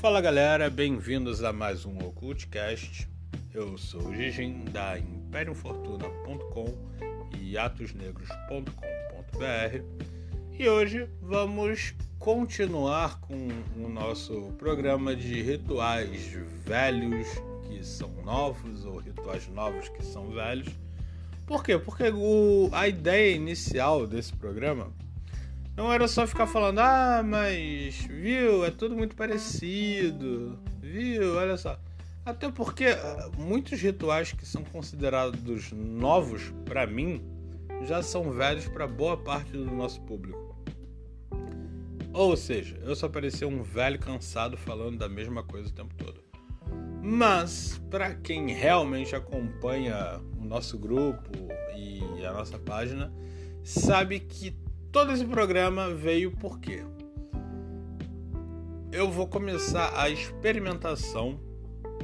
Fala galera, bem-vindos a mais um Ocultcast. Eu sou o Gigin da ImperiumFortuna.com e atosnegros.com.br e hoje vamos continuar com o nosso programa de rituais velhos que são novos ou rituais novos que são velhos. Por quê? Porque a ideia inicial desse programa não era só ficar falando, mas viu, é tudo muito parecido, viu, olha só. Até porque muitos rituais que são considerados novos para mim já são velhos para boa parte do nosso público. Ou seja, eu só parecia um velho cansado falando da mesma coisa o tempo todo. Mas para quem realmente acompanha o nosso grupo e a nossa página, sabe que todo esse programa veio porque eu vou começar a experimentação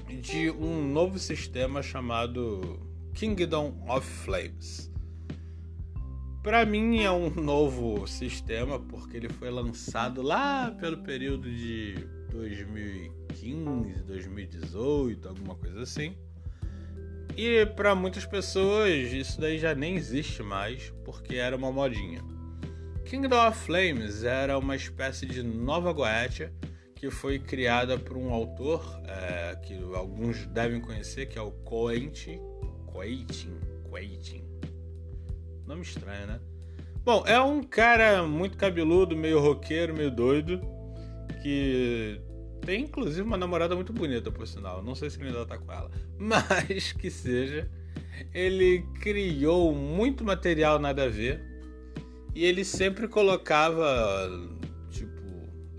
de um novo sistema chamado Kingdom of Flames. Para mim é um novo sistema porque ele foi lançado lá pelo período de 2015, 2018, alguma coisa assim. E para muitas pessoas isso daí já nem existe mais porque era uma modinha. Kingdom of Flames era uma espécie de nova Goetia que foi criada por um autor que alguns devem conhecer, que é o Quentin. Nome estranho, né? Bom, é um cara muito cabeludo, meio roqueiro, meio doido, que tem inclusive uma namorada muito bonita, por sinal. Não sei se ele ainda tá com ela, mas que seja. Ele criou muito material nada a ver. E ele sempre colocava,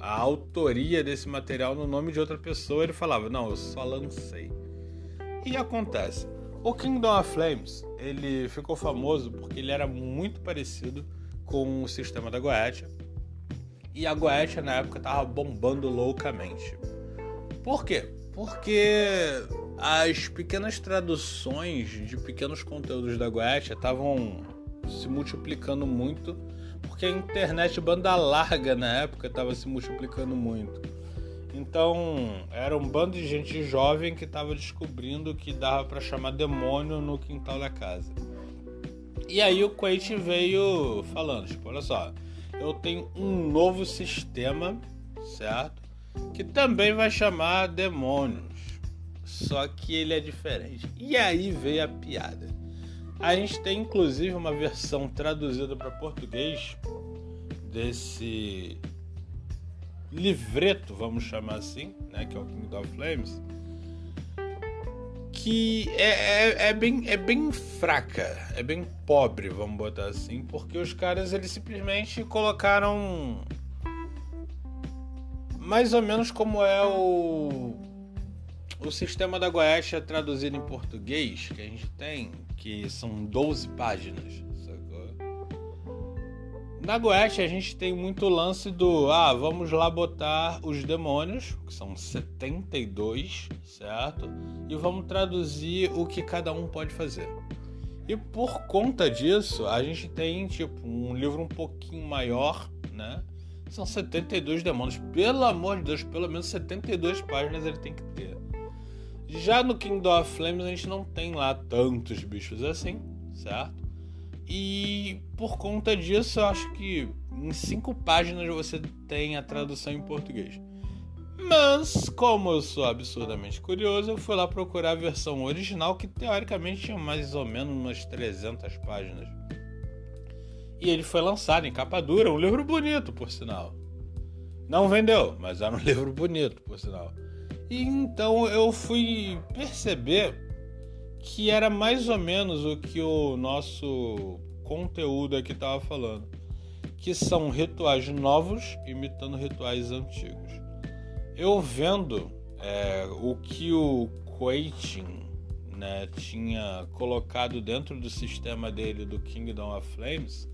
a autoria desse material no nome de outra pessoa. Ele falava, não, eu só lancei. E acontece, o Kingdom of Flames, ele ficou famoso porque ele era muito parecido com o sistema da Goetia. E a Goetia, na época, estava bombando loucamente. Por quê? Porque as pequenas traduções de pequenos conteúdos da Goetia estavam se multiplicando muito, porque a internet banda larga na época estava se multiplicando muito. Então era um bando de gente jovem que estava descobrindo que dava para chamar demônio no quintal da casa. E aí o Quentin veio falando, olha só, eu tenho um novo sistema, certo? Que também vai chamar demônios, só que ele é diferente. E aí veio a piada. A gente tem inclusive uma versão traduzida para português desse livreto, vamos chamar assim, né, que é o Kingdom of Flames, que é bem fraca, é bem pobre, vamos botar assim, porque os caras eles simplesmente colocaram mais ou menos como é o sistema da Goetia traduzido em português que a gente tem, que são 12 páginas, sacou? Na Goetia a gente tem muito lance do vamos lá botar os demônios, que são 72, certo? E vamos traduzir o que cada um pode fazer. E por conta disso, a gente tem um livro um pouquinho maior, né? São 72 demônios. Pelo amor de Deus, pelo menos 72 páginas ele tem que ter. Já no Kingdom of Flames a gente não tem lá tantos bichos assim, certo? E por conta disso eu acho que em 5 páginas você tem a tradução em português. Mas como eu sou absurdamente curioso, eu fui lá procurar a versão original, que teoricamente tinha mais ou menos umas 300 páginas. E ele foi lançado em capa dura, um livro bonito, por sinal. Não vendeu, mas era um livro bonito, por sinal. E então eu fui perceber que era mais ou menos o que o nosso conteúdo aqui estava falando, que são rituais novos imitando rituais antigos. Eu vendo o que o Quentin, né, tinha colocado dentro do sistema dele do Kingdom of Flames,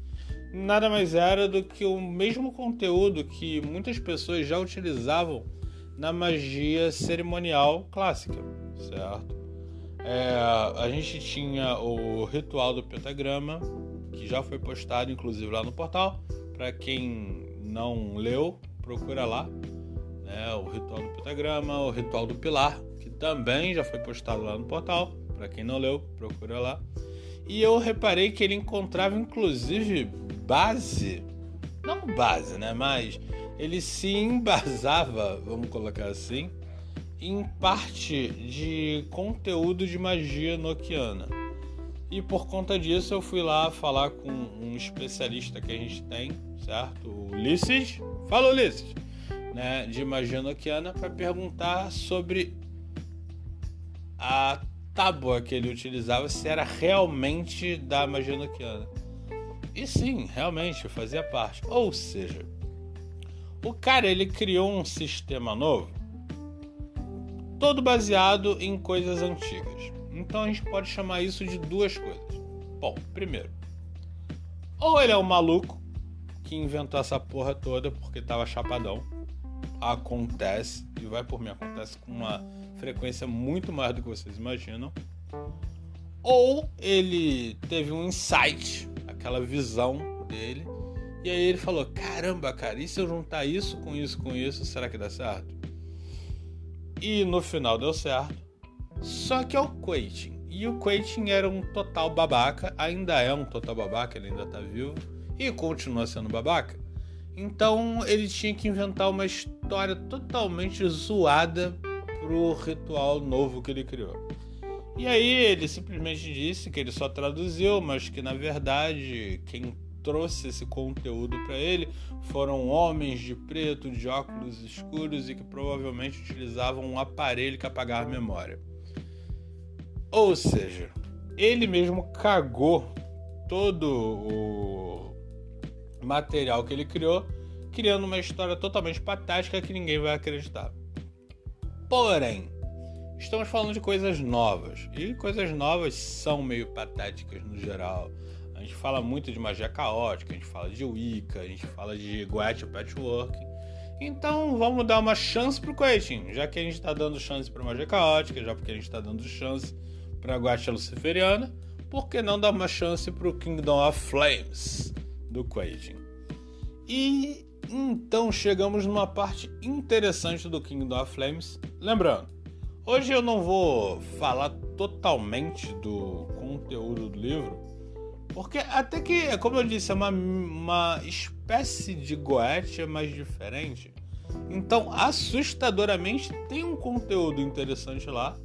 nada mais era do que o mesmo conteúdo que muitas pessoas já utilizavam na magia cerimonial clássica, certo? A gente tinha o ritual do pentagrama, que já foi postado inclusive lá no portal. Para quem não leu, procura lá. né? O ritual do pentagrama, o ritual do pilar, que também já foi postado lá no portal. Para quem não leu, procura lá. E eu reparei que ele encontrava inclusive não base, né? Mas ele se embasava, vamos colocar assim, em parte de conteúdo de magia enoquiana. E por conta disso eu fui lá falar com um especialista que a gente tem, certo? O Ulisses. Fala, Ulisses! Né? De magia enoquiana, para perguntar sobre a tábua que ele utilizava, se era realmente da magia enoquiana. E sim, realmente fazia parte. Ou seja, o cara ele criou um sistema novo, todo baseado em coisas antigas. Então a gente pode chamar isso de duas coisas. Bom, primeiro, ou ele é um maluco que inventou essa porra toda porque tava chapadão. Acontece, e vai por mim, acontece com uma frequência muito maior do que vocês imaginam. Ou ele teve um insight, aquela visão dele, e aí ele falou: caramba, cara, e se eu juntar isso, será que dá certo? E no final deu certo. Só que é o Quaitin. E o Quaitin era um total babaca, ainda é um total babaca, ele ainda tá vivo e continua sendo babaca. Então ele tinha que inventar uma história totalmente zoada pro ritual novo que ele criou. E aí ele simplesmente disse que ele só traduziu, mas que na verdade quem trouxe esse conteúdo para ele foram homens de preto, de óculos escuros e que provavelmente utilizavam um aparelho que apagava a memória. Ou seja, ele mesmo cagou todo o material que ele criou, criando uma história totalmente patética que ninguém vai acreditar. Porém, estamos falando de coisas novas, e coisas novas são meio patéticas no geral. A gente fala muito de magia caótica, a gente fala de Wicca, a gente fala de Goetia Patchwork. Então vamos dar uma chance pro Quaitin, já que a gente está dando chance para magia caótica, já porque a gente está dando chance para Goetia Luciferiana, por que não dar uma chance pro Kingdom of Flames do Quaitin? E então chegamos numa parte interessante do Kingdom of Flames. Lembrando, hoje eu não vou falar totalmente do conteúdo do livro, porque até que, como eu disse, é uma espécie de Goetia mais diferente. Então, assustadoramente, tem um conteúdo interessante lá.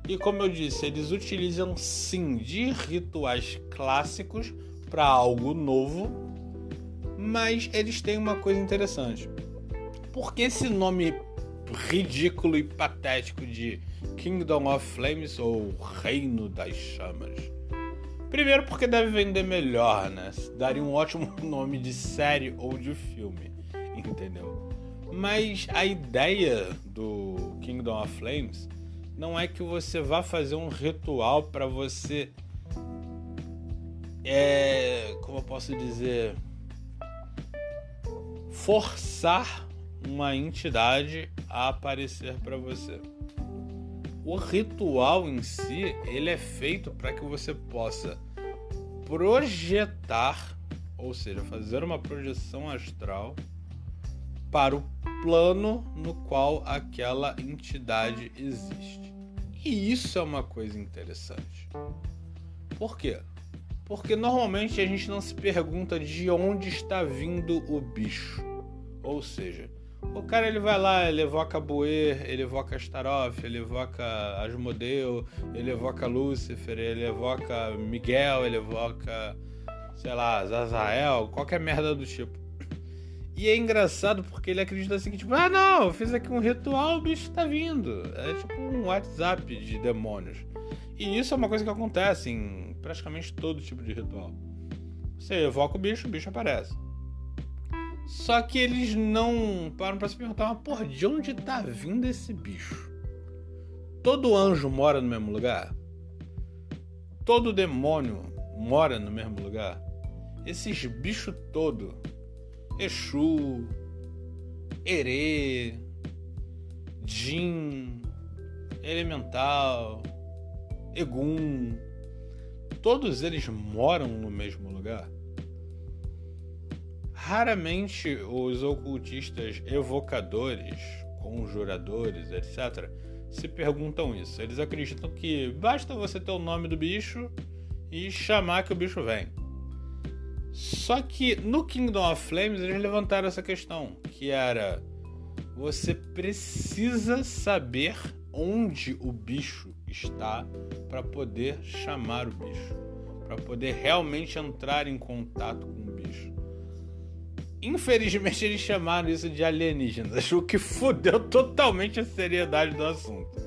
E como eu disse, eles utilizam sim de rituais clássicos para algo novo. Mas eles têm uma coisa interessante. Por que esse nome ridículo e patético de Kingdom of Flames ou Reino das Chamas? Primeiro porque deve vender melhor, né? Daria um ótimo nome de série ou de filme, entendeu? Mas a ideia do Kingdom of Flames não é que você vá fazer um ritual para você... como eu posso dizer... forçar uma entidade a aparecer para você. O ritual em si, ele é feito para que você possa projetar, ou seja, fazer uma projeção astral para o plano no qual aquela entidade existe. E isso é uma coisa interessante. Por quê? Porque normalmente a gente não se pergunta de onde está vindo o bicho. Ou seja, o cara ele vai lá, ele evoca Buer, ele evoca Astaroth, ele evoca Asmodeu, ele evoca Lúcifer, ele evoca Miguel, ele evoca, sei lá, Zazael, qualquer merda do tipo. E é engraçado porque ele acredita assim que tipo, não, eu fiz aqui um ritual, o bicho tá vindo. É tipo um WhatsApp de demônios. E isso é uma coisa que acontece em praticamente todo tipo de ritual. Você evoca o bicho aparece. Só que eles não param pra se perguntar, mas porra, de onde tá vindo esse bicho? Todo anjo mora no mesmo lugar? Todo demônio mora no mesmo lugar? Esses bichos todos, Exu, Herê, Jin, Elemental, Egum, todos eles moram no mesmo lugar? Raramente os ocultistas evocadores conjuradores, etc., se perguntam isso. Eles acreditam que basta você ter o nome do bicho e chamar que o bicho vem. Só que no Kingdom of Flames eles levantaram essa questão, que era: você precisa saber onde o bicho está para poder chamar o bicho, para poder realmente entrar em contato com o bicho. Infelizmente eles chamaram isso de alienígenas, o que fodeu totalmente a seriedade do assunto.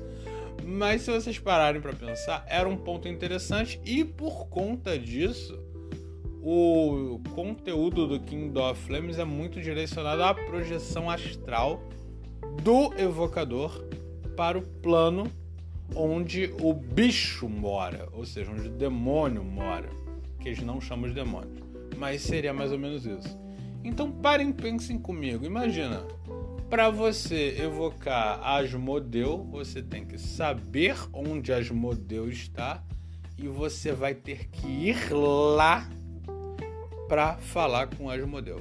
Mas se vocês pararem para pensar, era um ponto interessante, e por conta disso o conteúdo do Kingdom of Flames é muito direcionado à projeção astral do evocador para o plano onde o bicho mora, ou seja, onde o demônio mora, que eles não chamam de demônios, mas seria mais ou menos isso. Então parem e pensem comigo. Imagina, para você evocar Asmodeu, você tem que saber onde Asmodeu está e você vai ter que ir lá para falar com Asmodeu.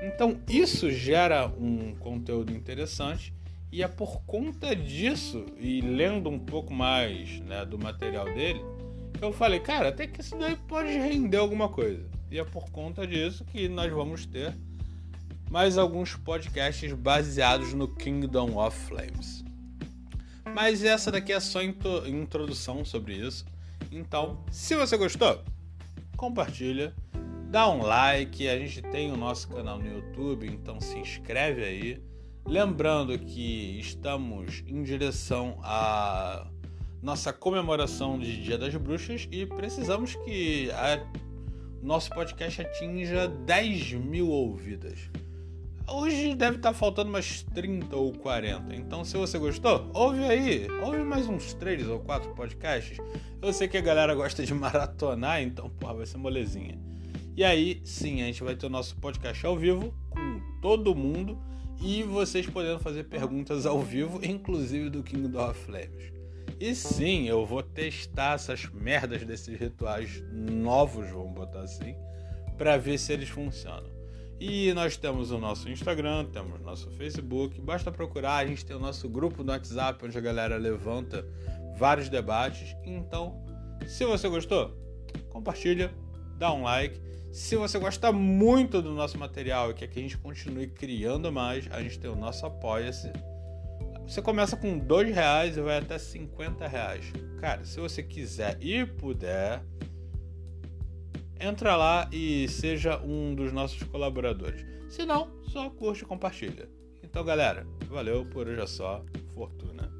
Então isso gera um conteúdo interessante, e é por conta disso, e lendo um pouco mais, né, do material dele, que eu falei, cara, até que isso daí pode render alguma coisa. E é por conta disso que nós vamos ter mais alguns podcasts baseados no Kingdom of Flames. Mas essa daqui é só introdução sobre isso. Então, se você gostou, compartilha, dá um like. A gente tem o nosso canal no YouTube, então se inscreve aí. Lembrando que estamos em direção à nossa comemoração de Dia das Bruxas e precisamos que nosso podcast atinja 10 mil ouvidas. Hoje deve estar faltando umas 30 ou 40. Então, se você gostou, ouve aí. Ouve mais uns 3 ou 4 podcasts. Eu sei que a galera gosta de maratonar, então, vai ser molezinha. E aí, sim, a gente vai ter o nosso podcast ao vivo com todo mundo e vocês podendo fazer perguntas ao vivo, inclusive do Kingdom of Flames. E sim, eu vou testar essas merdas desses rituais novos, vamos botar assim, para ver se eles funcionam. E nós temos o nosso Instagram, temos o nosso Facebook, basta procurar, a gente tem o nosso grupo no WhatsApp, onde a galera levanta vários debates. Então, se você gostou, compartilha, dá um like. Se você gosta muito do nosso material e quer que a gente continue criando mais, a gente tem o nosso Apoia-se. Você começa com R$2 e vai até R$50. Cara, se você quiser e puder, entra lá e seja um dos nossos colaboradores. Se não, só curte e compartilha. Então, galera, valeu, por hoje é só. Fortuna.